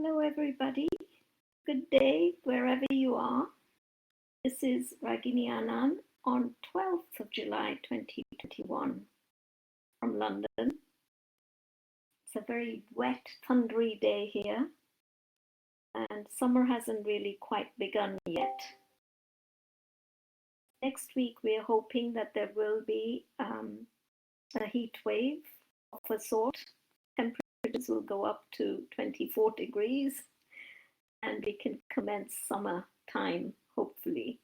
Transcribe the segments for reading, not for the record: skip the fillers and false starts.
Hello, everybody. Good day, wherever you are. This is Ragini Anand on 12th of July 2021 from London. It's a very wet, thundery day here, and summer hasn't really quite begun yet. Next week, we're hoping that there will be a heat wave of a sort. Temperatures will go up to 24 degrees, and we can commence summer time, hopefully.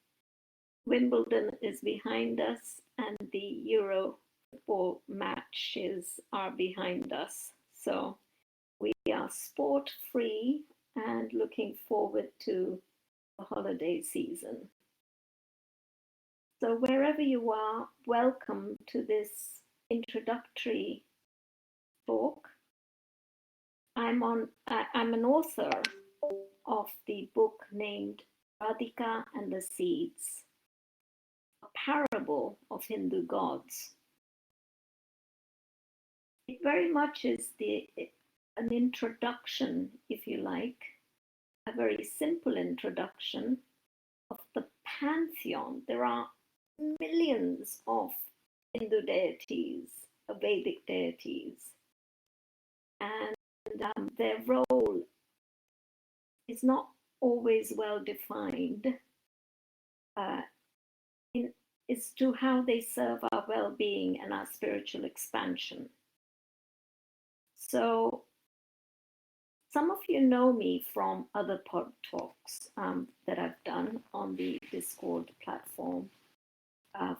Wimbledon is behind us, and the Euro football matches are behind us. So we are sport free and looking forward to the holiday season. So wherever you are, welcome to this introductory talk. I'm an author of the book named Radhika and the Seeds, a parable of Hindu gods. It very much is an introduction, if you like, a very simple introduction of the pantheon. There are millions of Hindu deities, Vedic deities, and their role is not always well defined as to how they serve our well-being and our spiritual expansion. So some of you know me from other pod talks that I've done on the Discord platform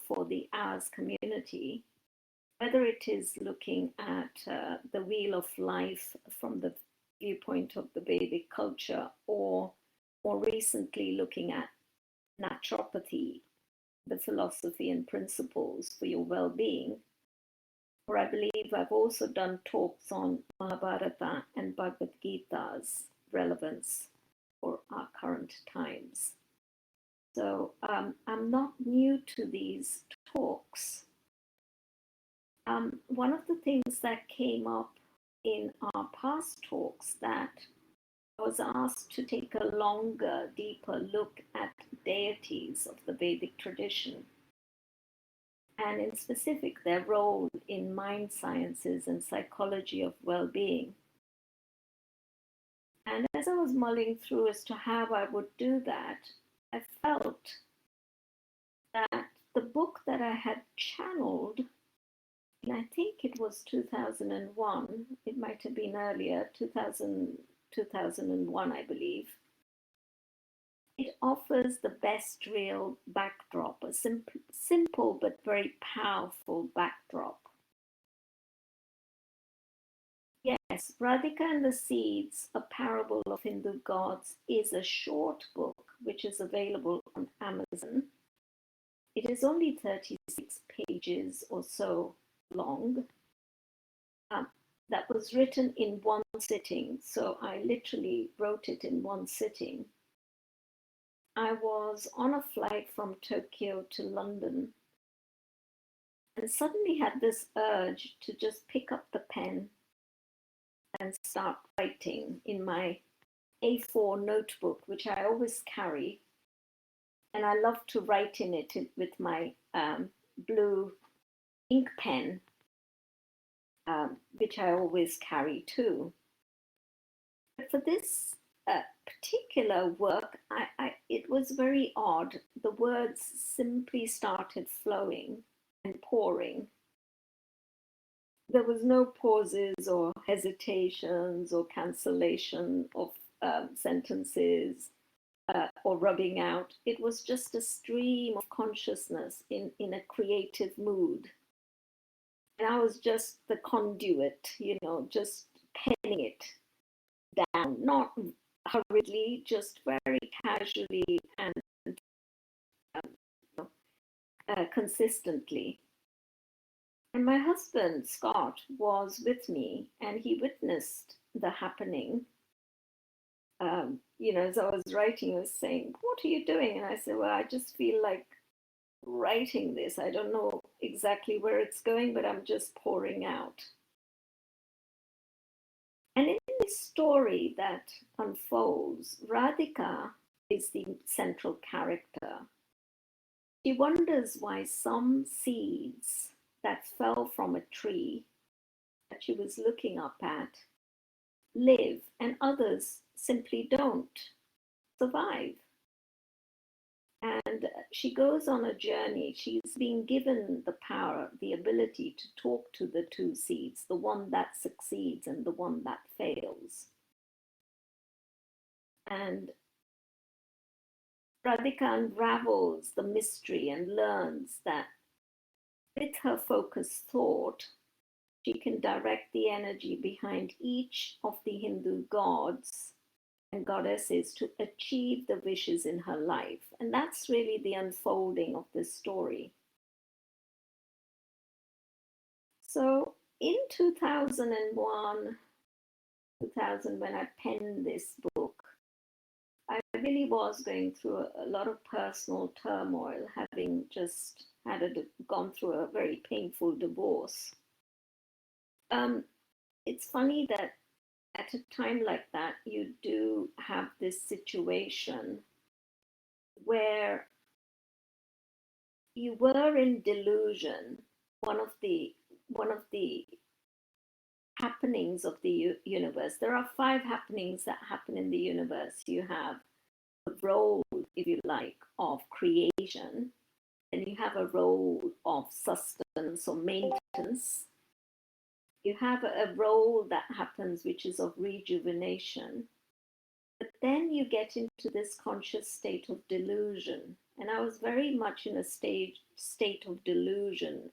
for the Ours community, whether it is looking at the wheel of life from the viewpoint of the Vedic culture, or more recently looking at naturopathy, the philosophy and principles for your well-being. Or I believe I've also done talks on Mahabharata and Bhagavad Gita's relevance for our current times. So I'm not new to these talks. One of the things that came up in our past talks that I was asked to take a longer, deeper look at deities of the Vedic tradition, and in specific their role in mind sciences and psychology of well-being. And as I was mulling through as to how I would do that, I felt that the book that I had channeled, and I think it was 2001, it might have been earlier, 2001, I believe, it offers the best real backdrop, a simple but very powerful backdrop. Yes, Radhika and the Seeds, a parable of Hindu gods, is a short book which is available on Amazon. It is only 36 pages or so long. That was written in one sitting, so I literally wrote it in one sitting. I was on a flight from Tokyo to London and suddenly had this urge to just pick up the pen and start writing in my A4 notebook, which I always carry. And I love to write in it with my blue ink pen, which I always carry too. But for this particular work, it was very odd. The words simply started flowing and pouring. There was no pauses or hesitations or cancellation of sentences or rubbing out. It was just a stream of consciousness in a creative mood. And I was just the conduit, just penning it down, not hurriedly, just very casually and consistently. And my husband, Scott, was with me, and he witnessed the happening. As I was writing, he was saying, "What are you doing?" And I said, "Well, I just feel like writing this. I don't know exactly where it's going, but I'm just pouring out." And in this story that unfolds, Radhika is the central character. She wonders why some seeds that fell from a tree that she was looking up at live and others simply don't survive. And she goes on a journey. She's been given the power, the ability to talk to the two seeds, the one that succeeds and the one that fails. And Radhika unravels the mystery and learns that with her focused thought, she can direct the energy behind each of the Hindu gods and goddesses to achieve the wishes in her life. And that's really the unfolding of this story. So in 2001, 2000, when I penned this book, I really was going through a lot of personal turmoil, having just gone through a very painful divorce. It's funny that at a time like that, you do have this situation where you were in delusion. One of the happenings of the universe. There are 5 happenings that happen in the universe. You have a role, if you like, of creation, and you have a role of sustenance or maintenance. You have a role that happens, which is of rejuvenation. But then you get into this conscious state of delusion. And I was very much in a state of delusion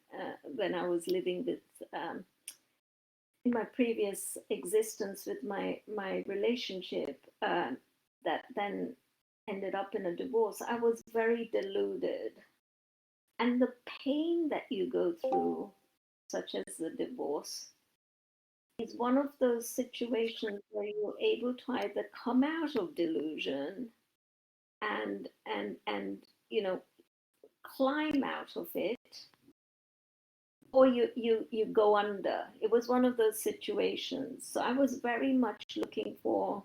when I was living with, in my previous existence with my relationship that then ended up in a divorce. I was very deluded. And the pain that you go through, such as the divorce, is one of those situations where you're able to either come out of delusion and you know climb out of it, or you go under. It was one of those situations. So I was very much looking for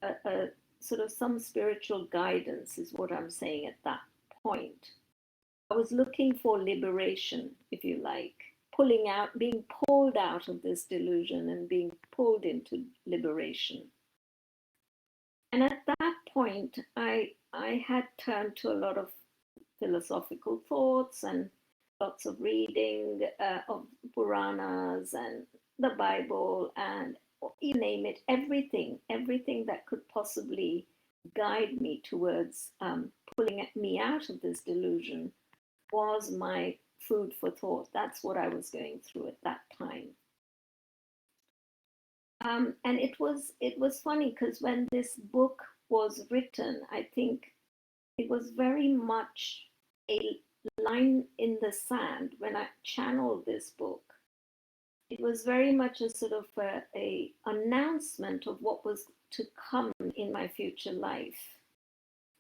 a sort of some spiritual guidance, is what I'm saying at that point. I was looking for liberation, if you like, pulling out, being pulled out of this delusion and being pulled into liberation. And at that point, I had turned to a lot of philosophical thoughts and lots of reading of Puranas and the Bible and you name it, everything that could possibly guide me towards pulling me out of this delusion was my food for thought. That's what I was going through at that time. And it was funny because when this book was written, I think it was very much a line in the sand when I channeled this book. It was very much a sort of a announcement of what was to come in my future life.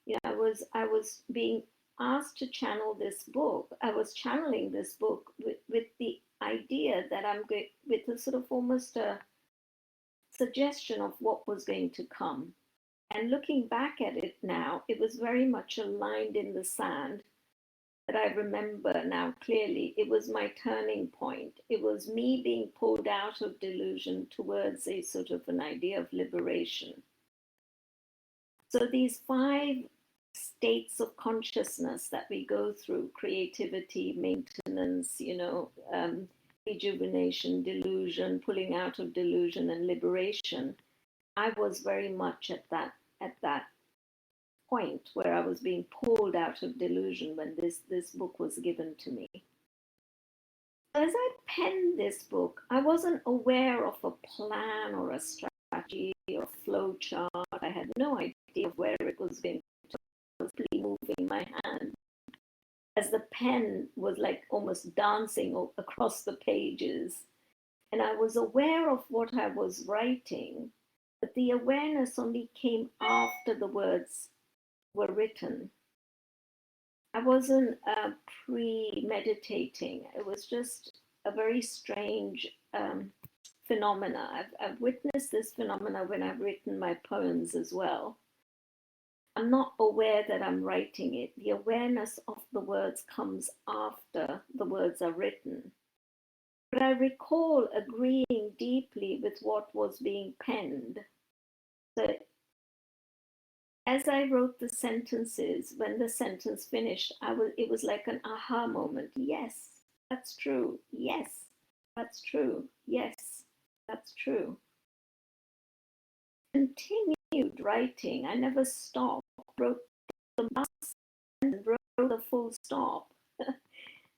Yeah, I was being asked to channel this book. I was channeling this book with the idea that I'm going with a sort of almost a suggestion of what was going to come. And looking back at it now, it was very much aligned in the sand that I remember now clearly. It was my turning point. It was me being pulled out of delusion towards a sort of an idea of liberation. So these 5 states of consciousness that we go through: creativity, maintenance, rejuvenation, delusion, pulling out of delusion, and liberation. I was very much at that point where I was being pulled out of delusion when this book was given to me. As I penned this book, I wasn't aware of a plan or a strategy or flow chart. I had no idea of where it was going to. I was moving my hand as the pen was like almost dancing across the pages. And I was aware of what I was writing, but the awareness only came after the words were written. I wasn't premeditating. It was just a very strange phenomena. I've witnessed this phenomena when I've written my poems as well. I'm not aware that I'm writing it. The awareness of the words comes after the words are written. But I recall agreeing deeply with what was being penned. So as I wrote the sentences, when the sentence finished, it was like an aha moment. Yes, that's true. Yes, that's true. Yes, that's true. Continued writing. I never stopped. Wrote the last and wrote the full stop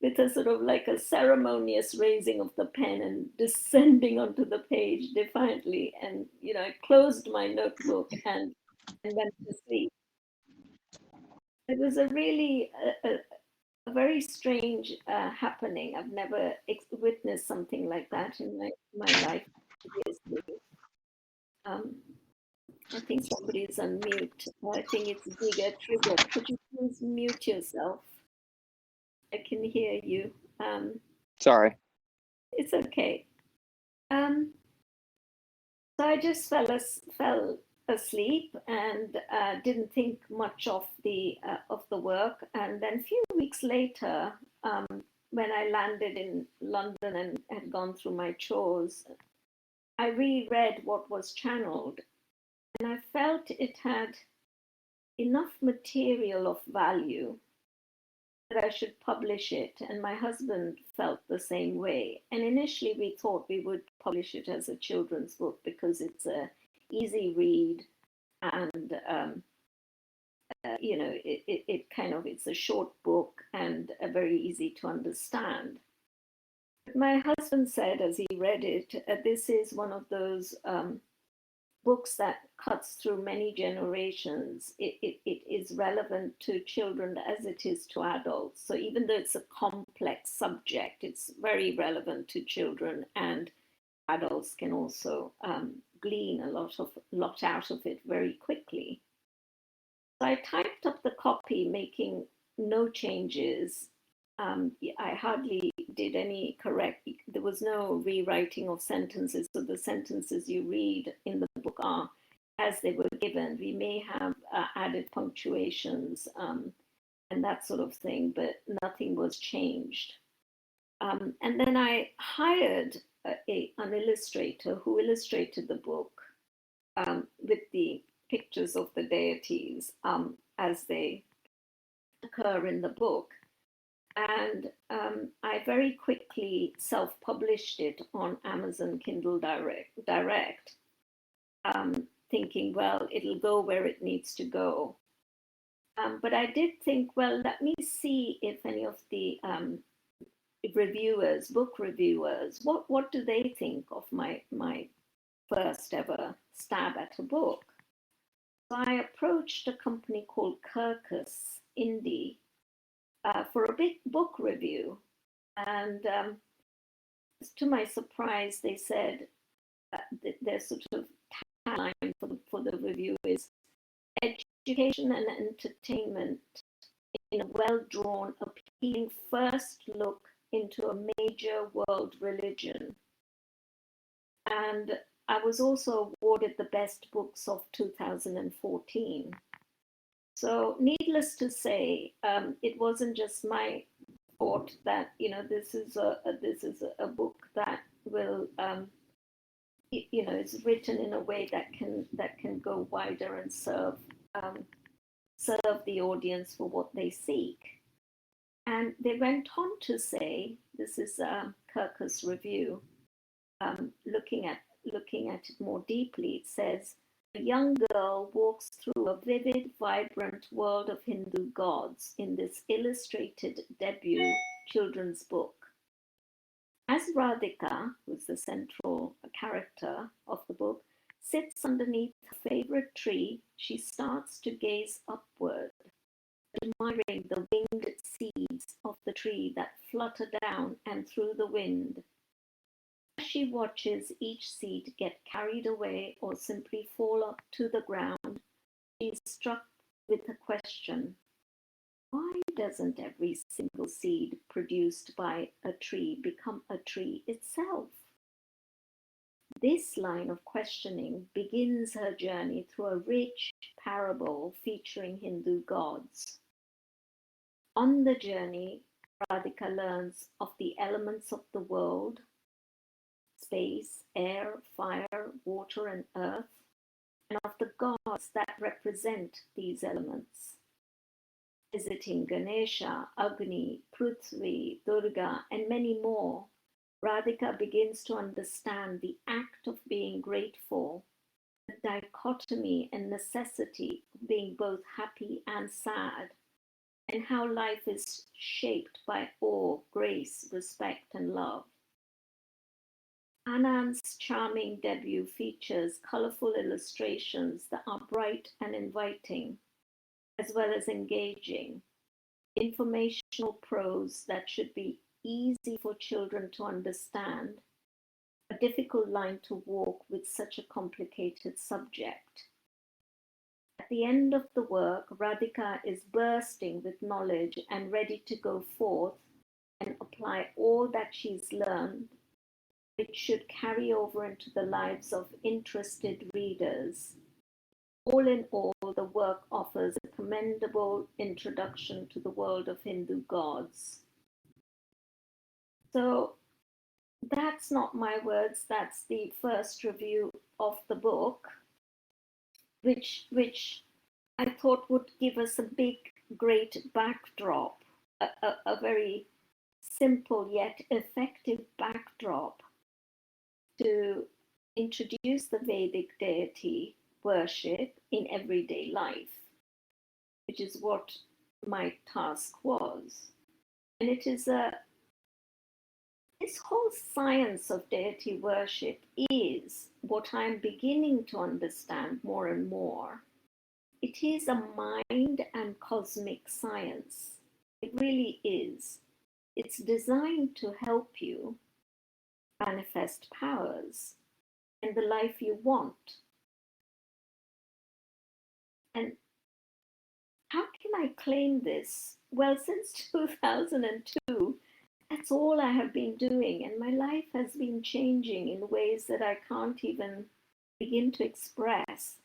with a sort of like a ceremonious raising of the pen and descending onto the page defiantly. And I closed my notebook and went to sleep. It was a really a very strange happening. I've never witnessed something like that in my life. Um, I think somebody is on mute. I think it's Giga Trigger. Could you please mute yourself? I can hear you. Sorry. It's okay. So I just fell asleep and didn't think much of the work. And then a few weeks later, when I landed in London and had gone through my chores, I reread what was channeled, and I felt it had enough material of value that I should publish it. And my husband felt the same way. And initially, we thought we would publish it as a children's book because it's a easy read, and it's a short book and very easy to understand. But my husband said, as he read it, this is one of those books that cuts through many generations. It is relevant to children as it is to adults. So even though it's a complex subject, it's very relevant to children, and adults can also glean a lot out of it very quickly. So I typed up the copy, making no changes. I hardly did any correct. There was no rewriting of sentences. So the sentences you read in the book are as they were given. We may have added punctuations and that sort of thing, but nothing was changed. And then I hired an illustrator who illustrated the book with the pictures of the deities as they occur in the book. And I very quickly self-published it on Amazon Kindle Direct, thinking, well, it'll go where it needs to go. But I did think, well, let me see if any of the book reviewers, what do they think of my first ever stab at a book? So I approached a company called Kirkus Indie for a big book review. And to my surprise, they said their sort of tagline for the review is education and entertainment in a well-drawn, appealing first look into a major world religion. And I was also awarded the best books of 2014. So needless to say, it wasn't just my thought that this is a book that will is written in a way that can go wider and serve the audience for what they seek. And they went on to say, this is Kirkus review, looking at it more deeply. It says, a young girl walks through a vivid, vibrant world of Hindu gods in this illustrated debut children's book. As Radhika, who's the central character of the book, sits underneath her favorite tree, she starts to gaze upward, admiring the winged seeds of the tree that flutter down and through the wind. As she watches each seed get carried away or simply fall up to the ground, she is struck with the question, why doesn't every single seed produced by a tree become a tree itself? This line of questioning begins her journey through a rich parable featuring Hindu gods. On the journey, Radhika learns of the elements of the world: space, air, fire, water, and earth, and of the gods that represent these elements. Visiting Ganesha, Agni, Prithvi, Durga, and many more, Radhika begins to understand the act of being grateful, the dichotomy and necessity of being both happy and sad, and how life is shaped by awe, grace, respect, and love. Anand's charming debut features colorful illustrations that are bright and inviting, as well as engaging, informational prose that should be easy for children to understand, a difficult line to walk with such a complicated subject. At the end of the work, Radhika is bursting with knowledge and ready to go forth and apply all that she's learned. It should carry over into the lives of interested readers. All in all, the work offers a commendable introduction to the world of Hindu gods. So that's not my words, that's the first review of the book, which I thought would give us a big, great backdrop, a very simple yet effective backdrop to introduce the Vedic deity worship in everyday life, which is what my task was. And it is this whole science of deity worship is what I'm beginning to understand more and more. It is a mind and cosmic science. It really is. It's designed to help you manifest powers and the life you want. And how can I claim this? Well, since 2002, that's all I have been doing, and my life has been changing in ways that I can't even begin to express.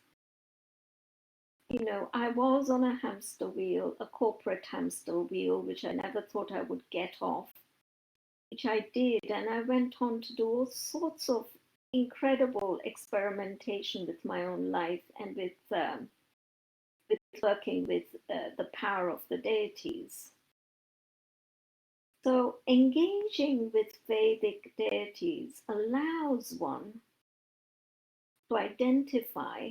You know, I was on a hamster wheel, a corporate hamster wheel, which I never thought I would get off, which I did, and I went on to do all sorts of incredible experimentation with my own life and with working with the power of the deities. So engaging with Vedic deities allows one to identify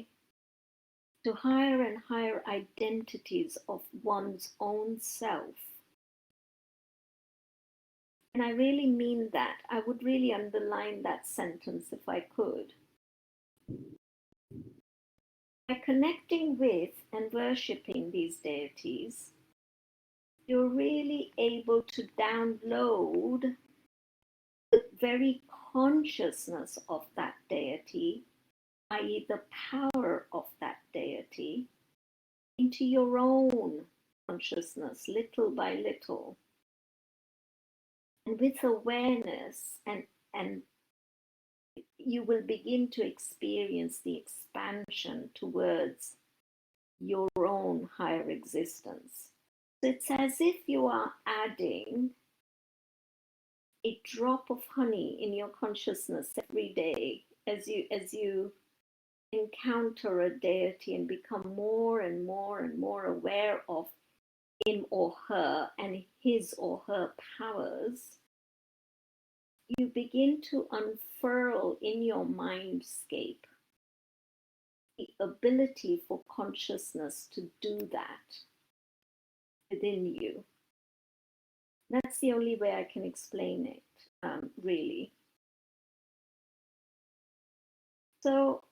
to higher and higher identities of one's own self. And I really mean that. I would really underline that sentence if I could. By connecting with and worshipping these deities, you're really able to download the very consciousness of that deity, i.e., the power of that deity, into your own consciousness, little by little. And with awareness, and you will begin to experience the expansion towards your own higher existence. So it's as if you are adding a drop of honey in your consciousness every day as you encounter a deity and become more and more and more aware of him or her and his or her powers. You begin to unfurl in your mindscape the ability for consciousness to do that within you. That's the only way I can explain it, really. So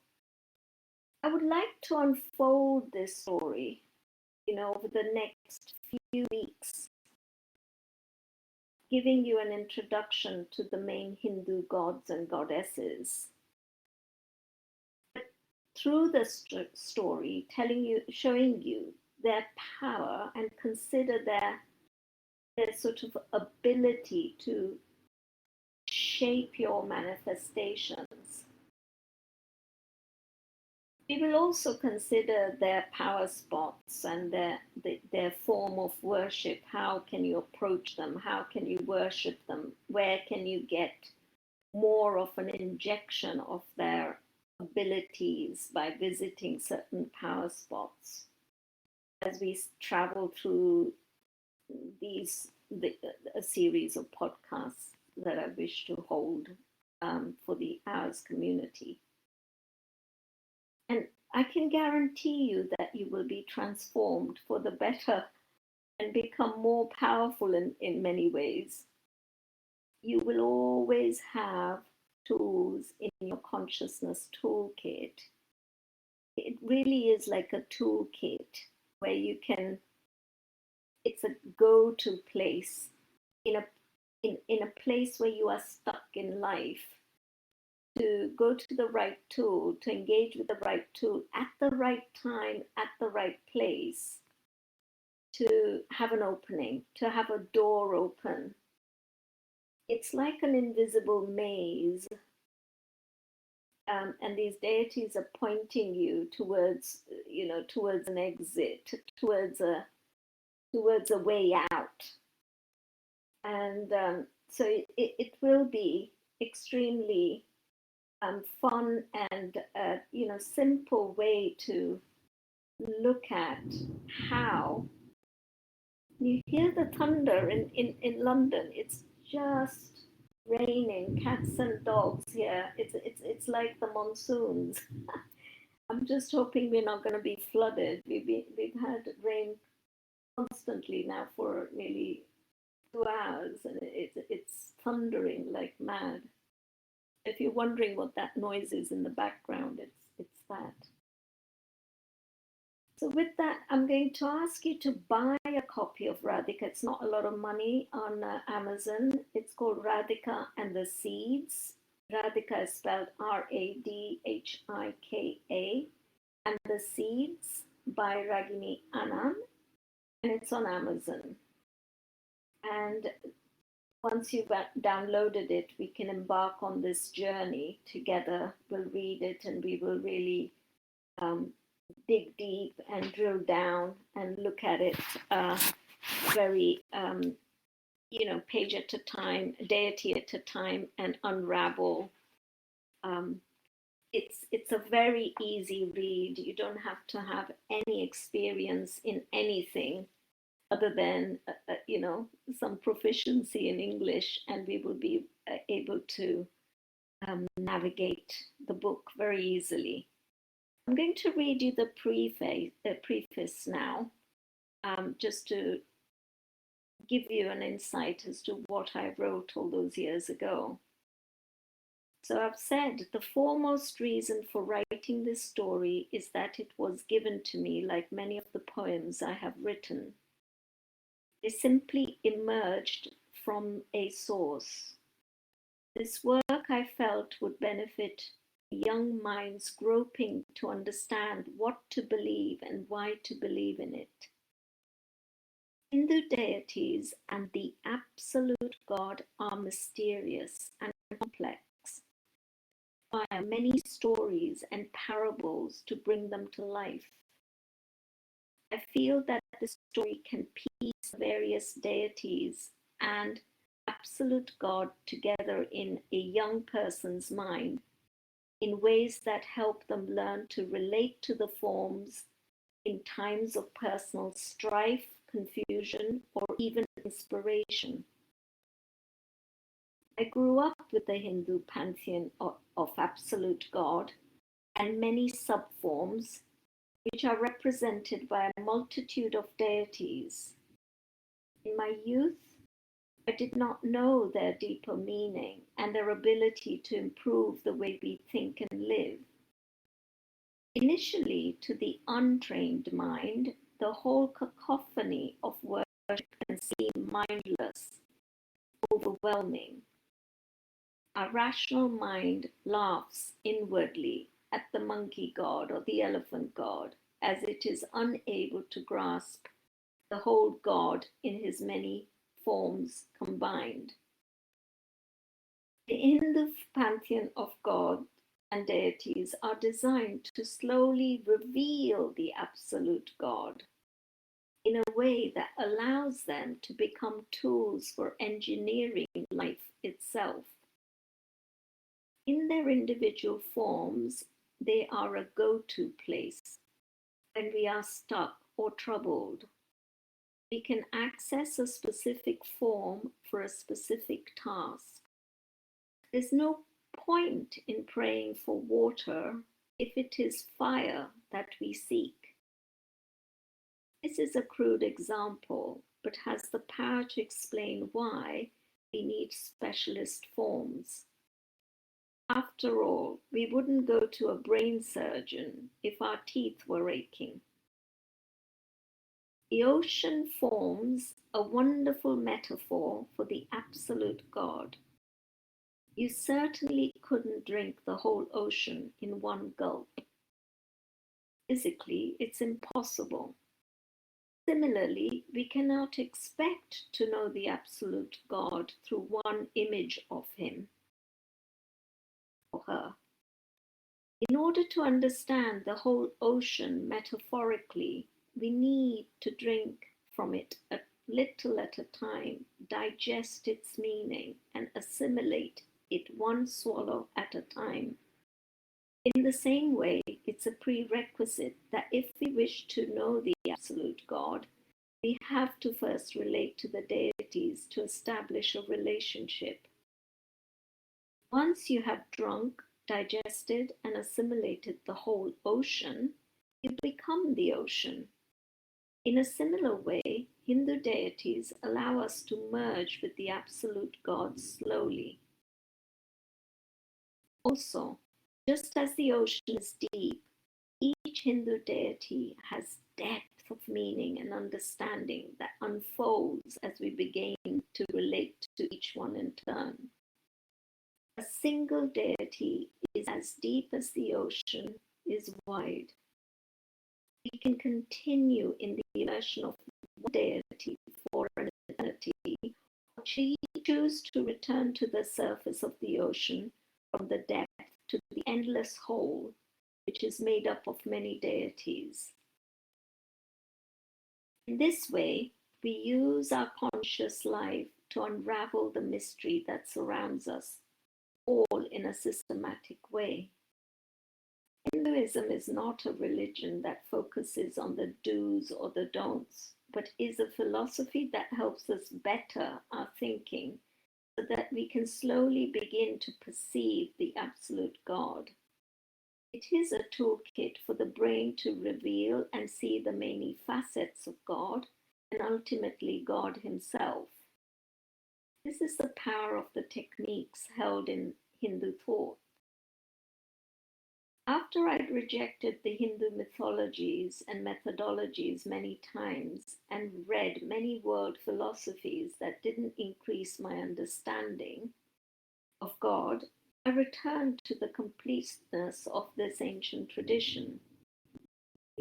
I would like to unfold this story, over the next few weeks, giving you an introduction to the main Hindu gods and goddesses. But through the story, showing you their power and consider their sort of ability to shape your manifestations We will also consider their power spots and their form of worship. How can you approach them? How can you worship them? Where can you get more of an injection of their abilities by visiting certain power spots? As we travel through a series of podcasts that I wish to hold for the Ours community. And I can guarantee you that you will be transformed for the better and become more powerful in many ways. You will always have tools in your consciousness toolkit. It really is like a toolkit where you can, it's a go-to place in a place where you are stuck in life, to go to the right tool, to engage with the right tool at the right time, at the right place, to have an opening, to have a door open. It's like an invisible maze. And these deities are pointing you towards, towards an exit, towards a way out. And so it will be extremely fun and simple way to look at how you hear the thunder in London. It's just raining, cats and dogs here. It's like the monsoons. I'm just hoping we're not going to be flooded. We've had rain constantly now for nearly 2 hours, and it's thundering like mad. If you're wondering what that noise is in the background, it's that. So with that, I'm going to ask you to buy a copy of Radhika. It's not a lot of money on Amazon. It's called Radhika and the Seeds. Radhika is spelled Radhika, and the Seeds by Ragini Anand, and it's on Amazon. And once you've downloaded it, we can embark on this journey together. We'll read it and we will really dig deep and drill down and look at it very, page at a time, deity at a time, and unravel. It's a very easy read. You don't have to have any experience in anything other than some proficiency in English, and we will be able to navigate the book very easily. I'm going to read you the preface now, just to give you an insight as to what I wrote all those years ago. So I've said the foremost reason for writing this story is that it was given to me, like many of the poems I have written. They simply emerged from a source. This work I felt would benefit young minds groping to understand what to believe and why to believe in it. Hindu deities and the absolute God are mysterious and complex. Require many stories and parables to bring them to life. I feel that the story can piece various deities and absolute God together in a young person's mind in ways that help them learn to relate to the forms in times of personal strife, confusion, or even inspiration. I grew up with the Hindu pantheon of absolute God and many subforms, which are represented by a multitude of deities. In my youth, I did not know their deeper meaning and their ability to improve the way we think and live. Initially, to the untrained mind, the whole cacophony of worship can seem mindless, overwhelming. Our rational mind laughs inwardly at the monkey god or the elephant god, as it is unable to grasp the whole God in his many forms combined. The Hindu pantheon of God and deities are designed to slowly reveal the absolute God in a way that allows them to become tools for engineering life itself. In their individual forms, they are a go-to place when we are stuck or troubled. We can access a specific form for a specific task. There's no point in praying for water if it is fire that we seek. This is a crude example, but has the power to explain why we need specialist forms. After all, we wouldn't go to a brain surgeon if our teeth were aching. The ocean forms a wonderful metaphor for the absolute God. You certainly couldn't drink the whole ocean in one gulp. Physically, it's impossible. Similarly, we cannot expect to know the absolute God through one image of him or her. In order to understand the whole ocean metaphorically, we need to drink from it a little at a time, digest its meaning, and assimilate it one swallow at a time. In the same way, it's a prerequisite that if we wish to know the absolute God, we have to first relate to the deities to establish a relationship. Once you have drunk, digested, and assimilated the whole ocean, you become the ocean. In a similar way, Hindu deities allow us to merge with the absolute God slowly. Also, just as the ocean is deep, each Hindu deity has depth of meaning and understanding that unfolds as we begin to relate to each one in turn. A single deity is as deep as the ocean is wide. We can continue in the immersion of one deity for an eternity, or choose to return to the surface of the ocean from the depth to the endless whole, which is made up of many deities. In this way, we use our conscious life to unravel the mystery that surrounds us, all in a systematic way. Hinduism is not a religion that focuses on the do's or the don'ts, but is a philosophy that helps us better our thinking so that we can slowly begin to perceive the absolute God. It is a toolkit for the brain to reveal and see the many facets of God and ultimately God Himself. This is the power of the techniques held in Hindu thought. After I'd rejected the Hindu mythologies and methodologies many times and read many world philosophies that didn't increase my understanding of God, I returned to the completeness of this ancient tradition.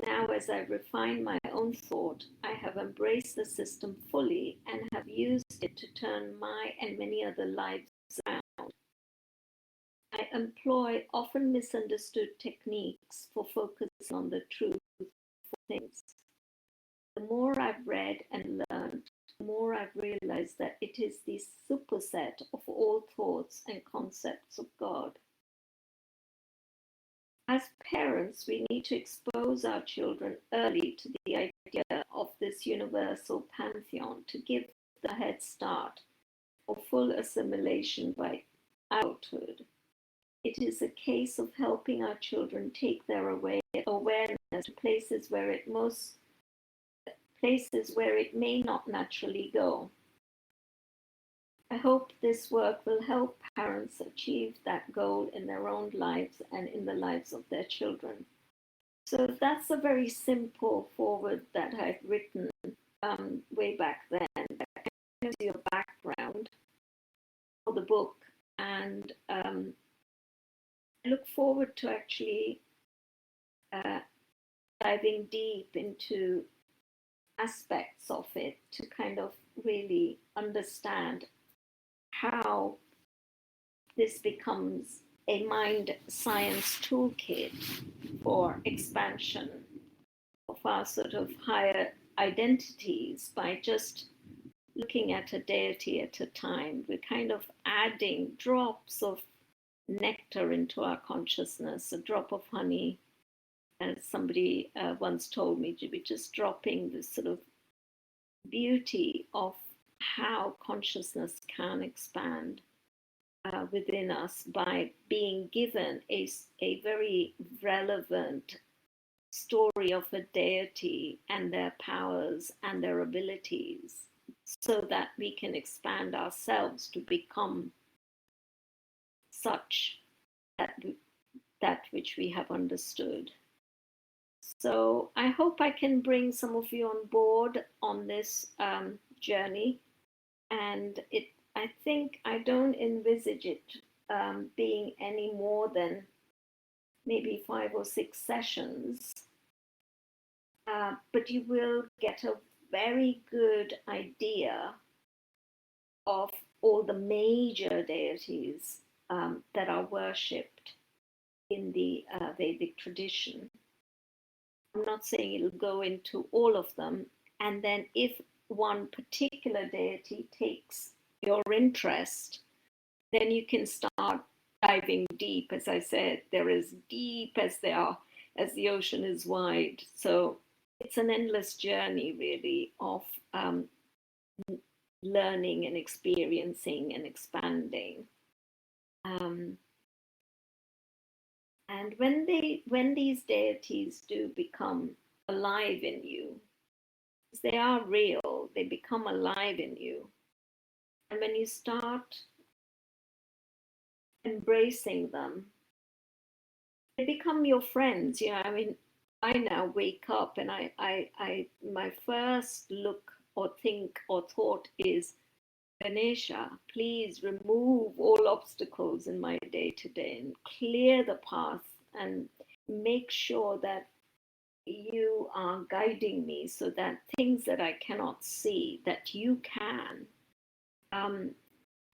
Now, as I refine my own thought, I have embraced the system fully and have used it to turn my and many other lives around. I employ often misunderstood techniques for focusing on the truth of things. The more I've read and learned, the more I've realized that it is the superset of all thoughts and concepts of God. As parents, we need to expose our children early to the idea of this universal pantheon to give the head start for full assimilation by adulthood. It is a case of helping our children take their awareness to places where it may not naturally go. I hope this work will help parents achieve that goal in their own lives and in the lives of their children. So that's a very simple foreword that I've written way back then. That gives you a background for the book, and I look forward to actually diving deep into aspects of it to kind of really understand how this becomes a mind science toolkit for expansion of our sort of higher identities by just looking at a deity at a time. We're kind of adding drops of nectar into our consciousness, a drop of honey, as somebody once told me, to be just dropping this sort of beauty of how consciousness can expand within us by being given a very relevant story of a deity and their powers and their abilities, so that we can expand ourselves to become such that which we have understood. So I hope I can bring some of you on board on this journey. And I think I don't envisage it being any more than maybe 5 or 6 sessions. But you will get a very good idea of all the major deities that are worshipped in the Vedic tradition. I'm not saying it'll go into all of them. And then if one particular deity takes your interest, then you can start diving deep. As I said, they're as deep as they are, as the ocean is wide. So it's an endless journey, really, of learning and experiencing and expanding. And when these deities do become alive in you, they are real, they become alive in you. And when you start embracing them, they become your friends. You know, I mean, I now wake up and I my first look or think or thought is, Ganesha, please remove all obstacles in my day to day and clear the path and make sure that you are guiding me so that things that I cannot see, that you can,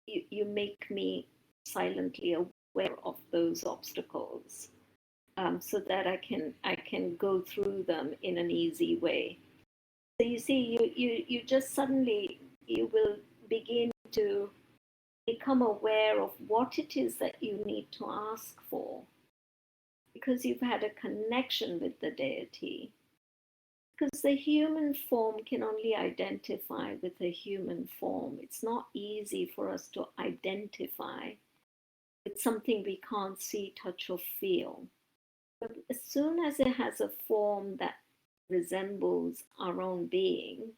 you make me silently aware of those obstacles, so that I can go through them in an easy way. So you see, you just suddenly, you will begin to become aware of what it is that you need to ask for, because you've had a connection with the deity. Because the human form can only identify with a human form. It's not easy for us to identify with something we can't see, touch, or feel. But as soon as it has a form that resembles our own being,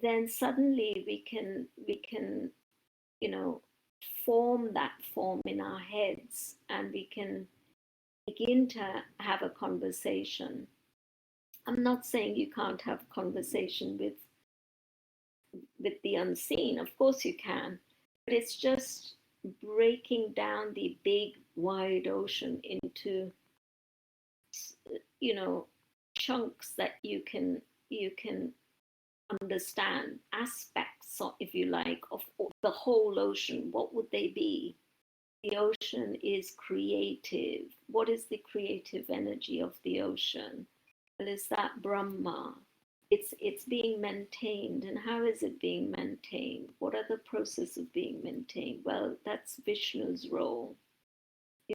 then suddenly we can form that form in our heads, and we can begin to have a conversation. I'm not saying you can't have a conversation with the unseen. Of course you can, but it's just breaking down the big wide ocean into chunks that you can understand, aspects, if you like, of the whole ocean. What would they be? The ocean is creative. What is the creative energy of the ocean? Well, is that Brahma? It's being maintained. And how is it being maintained? What are the processes of being maintained? Well, that's Vishnu's role.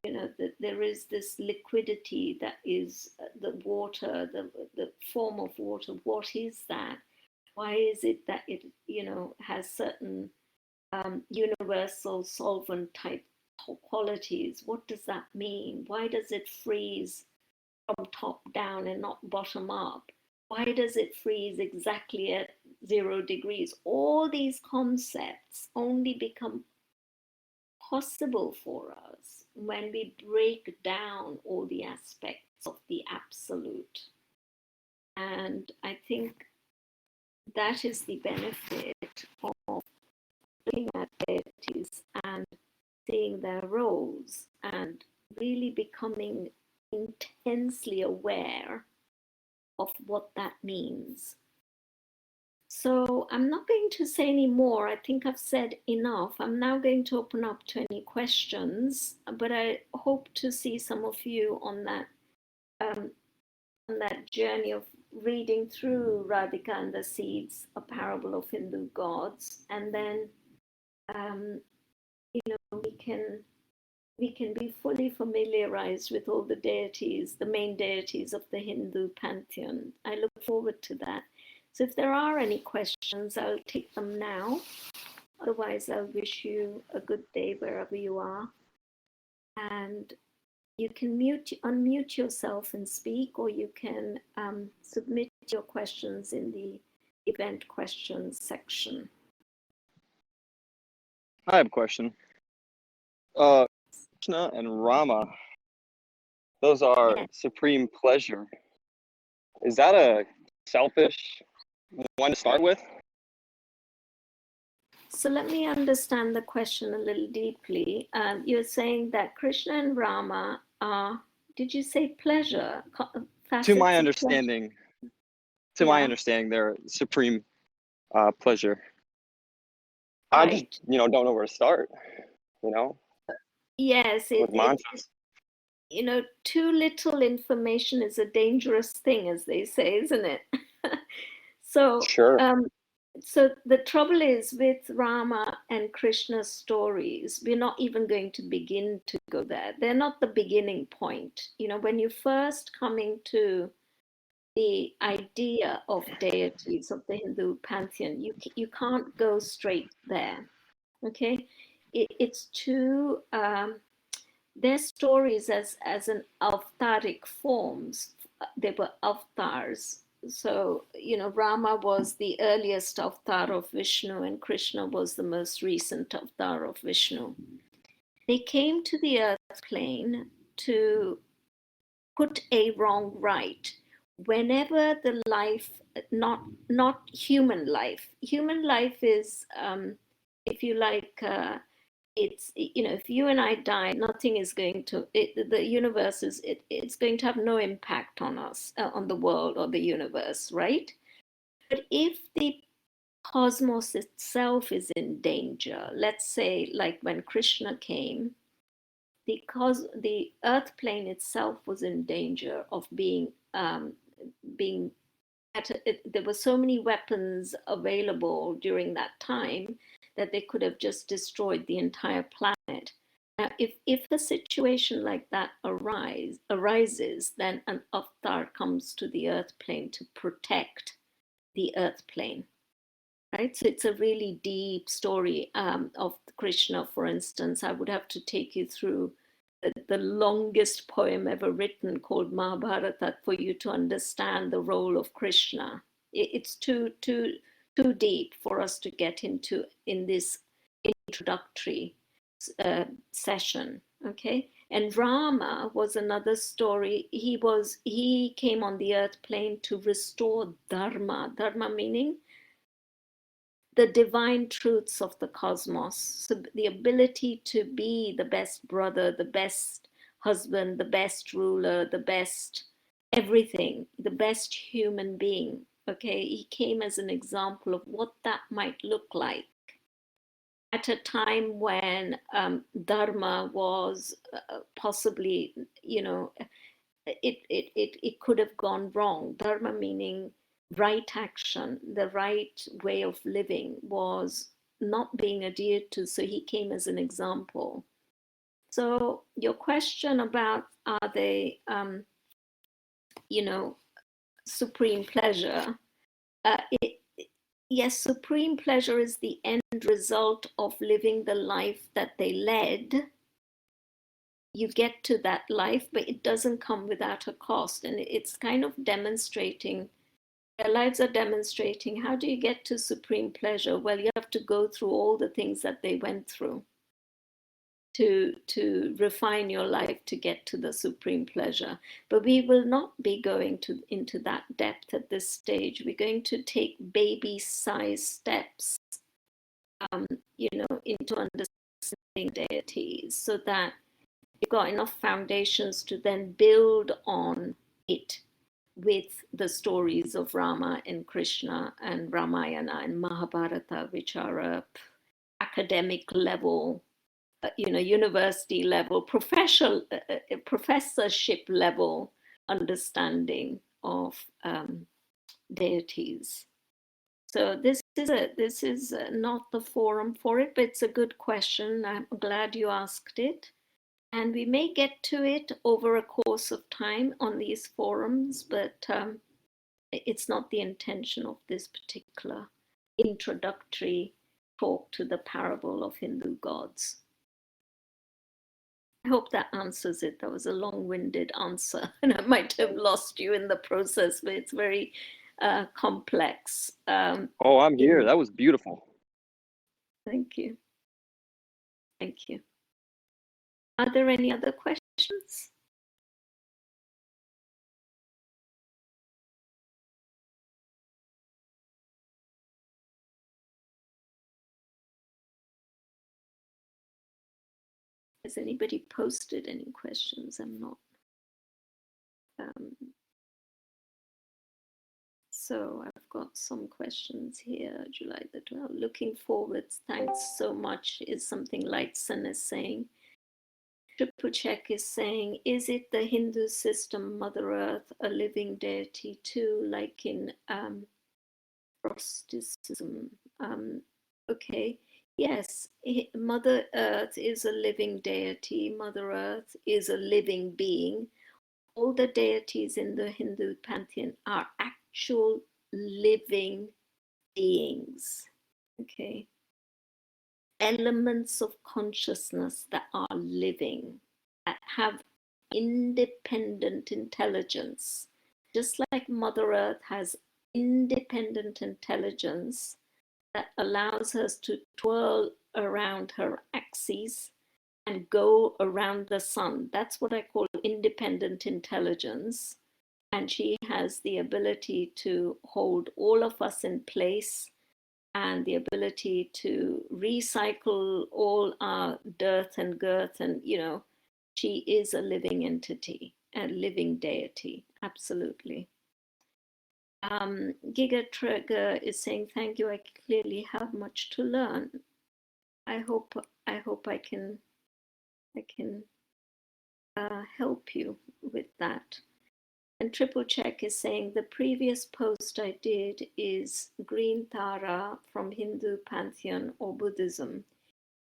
That there is this liquidity that is the water, the form of water. What is that? Why is it that it has certain universal solvent type qualities? What does that mean? Why does it freeze from top down and not bottom up? Why does it freeze exactly at 0 degrees? All these concepts only become possible for us when we break down all the aspects of the absolute. And I think that is the benefit of looking at deities and seeing their roles and really becoming intensely aware of what that means. So I'm not going to say any more. I think I've said enough. I'm now going to open up to any questions, but I hope to see some of you on that journey of reading through Radhika and the Seeds, a parable of Hindu gods, and then um, we can be fully familiarized with all the deities, the main deities of the Hindu pantheon. I look forward to that. So if there are any questions, I'll take them now. Otherwise, I'll wish you a good day wherever you are. And you can unmute yourself and speak, or you can submit your questions in the event questions section. I have a question. Krishna and Rama, those are supreme pleasure. Is that a selfish one to start with? So let me understand the question a little deeply. You're saying that Krishna and Rama are, did you say pleasure? To my understanding, they're supreme pleasure. Right. I just, don't know where to start, Yes, too little information is a dangerous thing, as they say, isn't it? So, sure. So the trouble is with Rama and Krishna's stories, we're not even going to begin to go there. They're not the beginning point. When you first coming to the idea of deities of the Hindu pantheon, you can't go straight there. Okay, it's too. Their stories as an avataric forms. They were avatars. So, Rama was the earliest avatar of Vishnu, and Krishna was the most recent avatar of Vishnu. They came to the earth plane to put a wrong right. Whenever the life, not human life is, if you like, it's, if you and I die, nothing is going to, the universe is, it's going to have no impact on us, on the world or the universe, right? But if the cosmos itself is in danger, let's say like when Krishna came, because the earth plane itself was in danger of being there were so many weapons available during that time that they could have just destroyed the entire planet. Now, if a situation like that arises, then an avatar comes to the earth plane to protect the earth plane, right? So it's a really deep story of Krishna, for instance. I would have to take you through the longest poem ever written called Mahabharata for you to understand the role of Krishna. It's too deep for us to get into in this introductory session. Okay, and Rama was another story. He came on the earth plane to restore dharma. Dharma meaning the divine truths of the cosmos. So the ability to be the best brother, the best husband, the best ruler, the best everything, the best human being. Okay, he came as an example of what that might look like at a time when dharma was possibly, it could have gone wrong. Dharma meaning right action, the right way of living was not being adhered to. So he came as an example. So your question about are they, supreme pleasure? Yes, supreme pleasure is the end result of living the life that they led. You get to that life, but it doesn't come without a cost. And it's kind of demonstrating, their lives are demonstrating, how do you get to supreme pleasure? Well, you have to go through all the things that they went through to refine your life to get to the supreme pleasure. But we will not be going into that depth at this stage. We're going to take baby-sized steps, into understanding deities, so that you've got enough foundations to then build on it. with the stories of Rama and Krishna and Ramayana and Mahabharata, which are a academic level, university level, professorship level understanding of deities. So this is not the forum for it, but it's a good question. I'm glad you asked it. And we may get to it over a course of time on these forums, but it's not the intention of this particular introductory talk to the parable of Hindu gods. I hope that answers it. That was a long-winded answer, and I might have lost you in the process, but it's very complex. Oh, I'm here. That was beautiful. Thank you. Thank you. Are there any other questions? Has anybody posted any questions? I'm not. So I've got some questions here. July the 12th. Looking forwards. Thanks so much. Is something Lightson is saying. Triple Check is saying, is it the Hindu system, Mother Earth, a living deity too, like in Gnosticism? Okay, yes, Mother Earth is a living deity. Mother Earth is a living being. All the deities in the Hindu pantheon are actual living beings. Okay, elements of consciousness that are living, that have independent intelligence. Just like Mother Earth has independent intelligence that allows us to twirl around her axis and go around the sun. That's what I call independent intelligence. And she has the ability to hold all of us in place and the ability to recycle all our dearth and girth. And, she is a living entity, a living deity. Absolutely. Giga Trigger is saying, thank you. I clearly have much to learn. I hope I can help you with that. And Triple Check is saying the previous post I did is Green Tara from Hindu pantheon or Buddhism.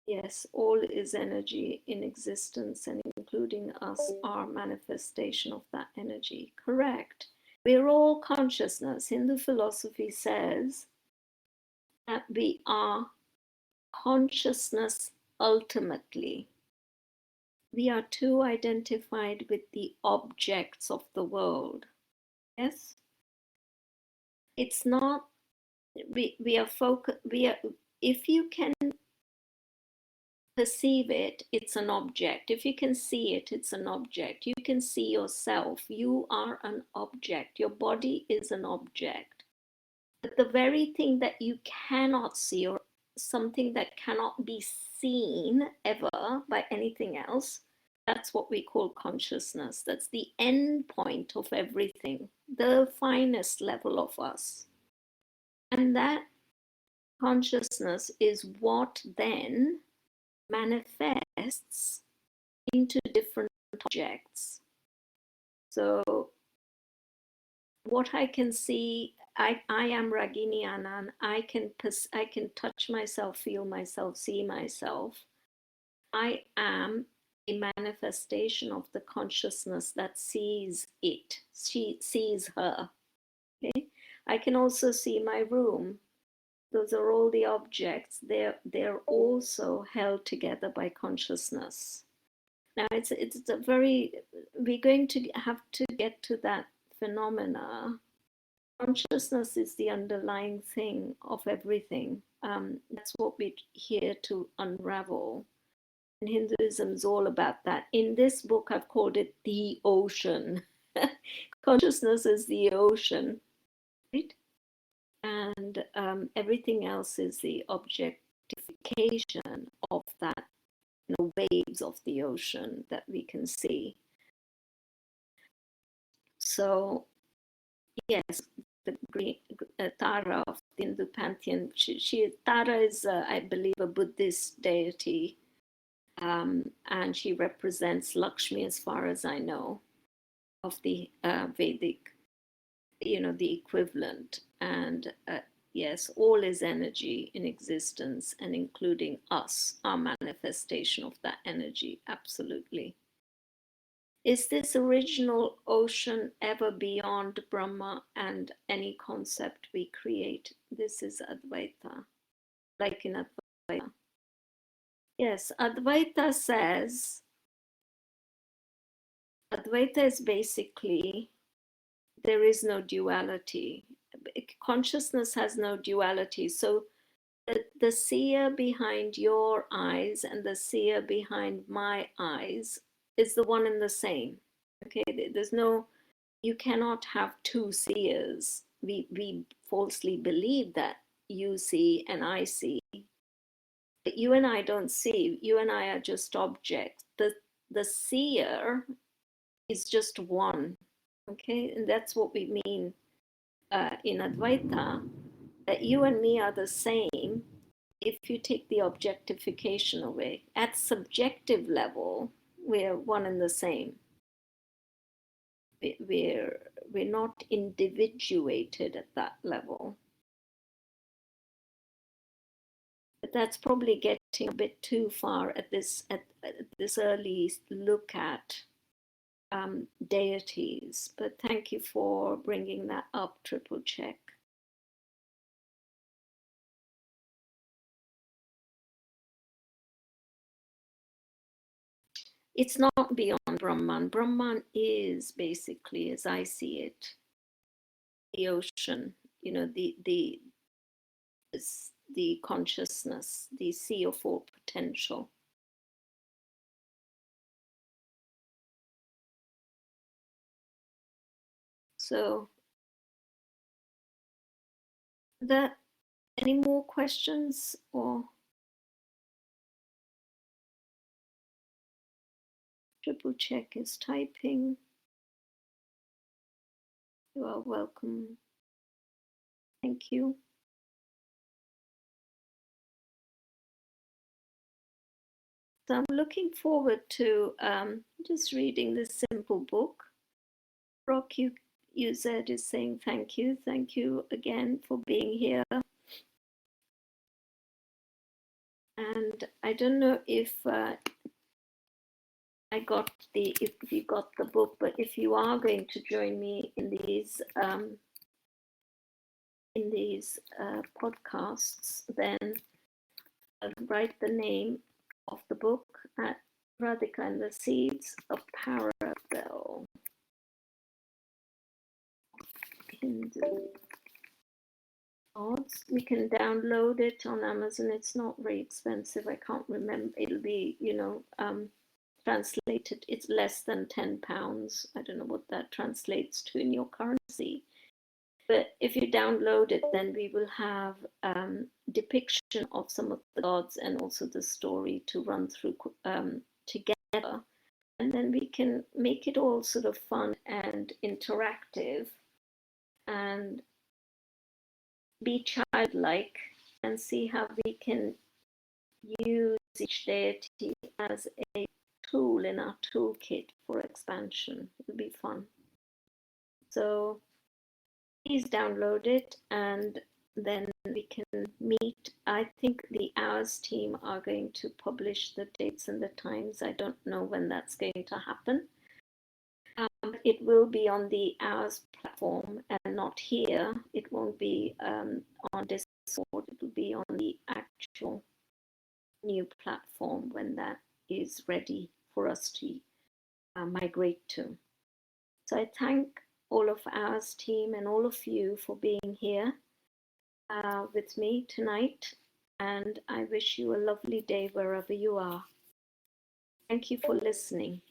Yes, all is energy in existence, and including us are manifestation of that energy. Correct. We're all consciousness. Hindu philosophy says that we are consciousness ultimately. We are too identified with the objects of the world. Yes? It's not, we are focused, if you can perceive it, it's an object. If you can see it, it's an object. You can see yourself. You are an object. Your body is an object. But the very thing that you cannot see, or something that cannot be seen ever by anything else, that's what we call consciousness. That's the end point of everything, the finest level of us. And that consciousness is what then manifests into different objects. So what I can see, I am Ragini Anand. I can touch myself, feel myself, see myself. I am a manifestation of the consciousness that sees it. She sees her. Okay? I can also see my room. Those are all the objects. They're also held together by consciousness. Now it's a very, we're going to have to get to that phenomena. Consciousness is the underlying thing of everything. That's what we're here to unravel. And Hinduism is all about that. In this book, I've called it the ocean. Consciousness is the ocean, right? And everything else is the objectification of that, waves of the ocean that we can see. So yes, the great Tara of the Hindu pantheon. Tara is, I believe, a Buddhist deity, and she represents Lakshmi, as far as I know, of the Vedic, the equivalent. And yes, all is energy in existence, and including us, our manifestation of that energy. Absolutely. Is this original ocean ever beyond Brahma and any concept we create? This is Advaita, like in Advaita. Yes, Advaita says, Advaita is basically, there is no duality. Consciousness has no duality. So the seer behind your eyes and the seer behind my eyes is the one and the same. Okay, there's no, you cannot have two seers. We falsely believe that you see and I see, but you and I don't see. You and I are just objects. The seer is just one. Okay, and that's what we mean in Advaita, that you and me are the same if you take the objectification away. At subjective level, we're one and the same. We're not individuated at that level. But that's probably getting a bit too far at this early look at deities. But thank you for bringing that up, Triple Check. It's not beyond Brahman. Brahman is basically, as I see it, the ocean, the consciousness, the sea of all potential. So, any more questions? Or Triple Check is typing. You are welcome. Thank you. So I'm looking forward to just reading this simple book. Rock UZ is saying thank you. Thank you again for being here. And I don't know if if you got the book, but if you are going to join me in these podcasts, then I'll write the name of the book at Radhika and the Seeds of Parallel. We can download it on Amazon. It's not very expensive. I can't remember. It'll be, translated. It's less than £10. I don't know what that translates to in your currency. But if you download it, then we will have depiction of some of the gods and also the story to run through together. And then we can make it all sort of fun and interactive and be childlike and see how we can use each deity as a tool in our toolkit for expansion. It'll be fun. So please download it and then we can meet. I think the Hours team are going to publish the dates and the times. I don't know when that's going to happen. It will be on the Hours platform and not here. It won't be on Discord. It will be on the actual new platform when that is ready for us to migrate to. So I thank all of Hours team and all of you for being here with me tonight. And I wish you a lovely day wherever you are. Thank you for listening.